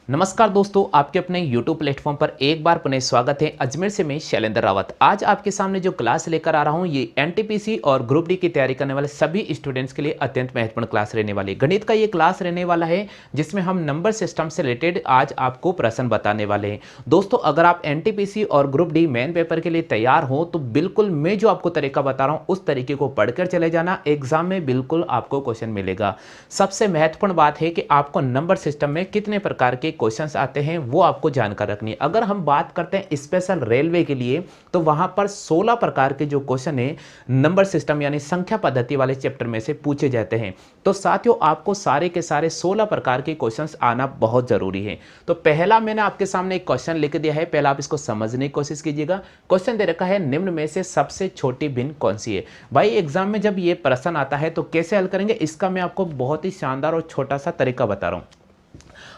नमस्कार दोस्तों, आपके अपने YouTube प्लेटफॉर्म पर एक बार पुनः स्वागत है। अजमेर से मैं शैलेंद्र रावत आज आपके सामने जो क्लास लेकर आ रहा हूं ये एनटीपीसी और ग्रुप डी की तैयारी करने वाले सभी स्टूडेंट्स के लिए अत्यंत महत्वपूर्ण क्लास रहने वाली है। गणित का ये क्लास रहने वाला है जिसमें हम नंबर सिस्टम से रिलेटेड आज आपको प्रश्न बताने वाले हैं। दोस्तों, अगर आप एनटीपीसी और ग्रुप डी मेन पेपर के लिए तैयार हो तो बिल्कुल मैं जो आपको तरीका बता रहा हूँ उस तरीके को पढ़कर चले जाना, एग्जाम में बिल्कुल आपको क्वेश्चन मिलेगा। सबसे महत्वपूर्ण बात है कि आपको नंबर सिस्टम में कितने प्रकार के क्वेश्चंस आते हैं वो आपको जानकर रखनी है। अगर हम बात करते हैं स्पेशल रेलवे के लिए तो वहां पर 16 प्रकार के जो क्वेश्चन है नंबर सिस्टम यानी संख्या पद्धति वाले चैप्टर में से पूछे जाते हैं। तो साथियों, आपको सारे के सारे 16 प्रकार के क्वेश्चंस आना बहुत जरूरी है। तो पहला मैंने आपके सामने एक क्वेश्चन लिख दिया है, पहला आप इसको समझने की कोशिश कीजिएगा। क्वेश्चन दे रखा है निम्न में से सबसे छोटी भिन्न कौन सी है। भाई एग्जाम में जब ये प्रश्न आता है तो कैसे हल करेंगे इसका मैं आपको बहुत ही शानदार और छोटा सा तरीका बता रहा हूं।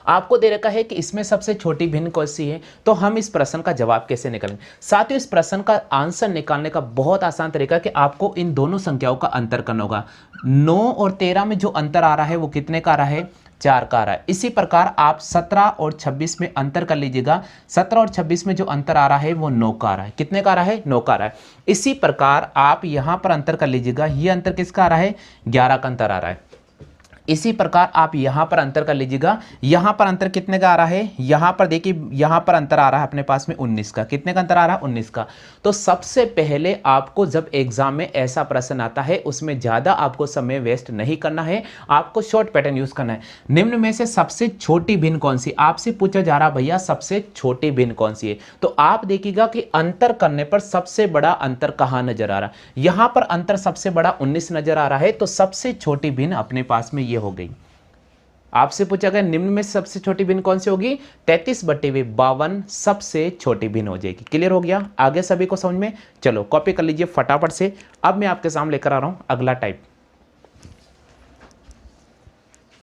आपको दे रखा है कि इसमें सबसे छोटी भिन्न कौन सी है, तो हम इस प्रश्न का जवाब कैसे निकालेंगे। साथियों, इस प्रश्न का आंसर निकालने का बहुत आसान तरीका है कि आपको इन दोनों संख्याओं का अंतर करना होगा। 9 और 13 में जो अंतर आ रहा है वो कितने का आ रहा है, 4 का आ रहा है। इसी प्रकार आप 17 और 26 में अंतर कर लीजिएगा। 17 और 26 में जो अंतर आ रहा है वो 9 का आ रहा है। कितने का आ रहा है, 9 का आ रहा है। इसी प्रकार आप यहां पर अंतर कर लीजिएगा, ये अंतर किसका आ रहा है, 11 का अंतर आ रहा है। इसी प्रकार आप यहां पर अंतर कर लीजिएगा, यहां पर अंतर कितने का आ रहा है, यहां पर देखिए यहां पर अंतर आ रहा है अपने पास में 19 का। कितने का अंतर आ रहा है, 19 का। तो सबसे पहले आपको जब एग्जाम में ऐसा प्रश्न आता है उसमें ज्यादा आपको समय वेस्ट नहीं करना है, आपको शॉर्ट पैटर्न यूज करना है। निम्न में से सबसे छोटी भिन्न कौन सी, आपसे पूछा जा रहा भैया सबसे छोटी भिन्न कौन सी है। तो आप देखिएगा कि अंतर करने पर सबसे बड़ा अंतर कहां नजर आ रहा है, यहां पर अंतर सबसे बड़ा 19 नजर आ रहा है। तो सबसे छोटी भिन्न अपने पास में ये हो गई। आपसे पूछा गया निम्न में सबसे छोटी भिन्न कौन सी होगी, 33/52 सबसे छोटी भिन्न हो जाएगी। क्लियर हो गया, आगे सभी को समझ में। चलो कॉपी कर लीजिए फटाफट से। अब मैं आपके सामने लेकर आ रहा हूं अगला टाइप।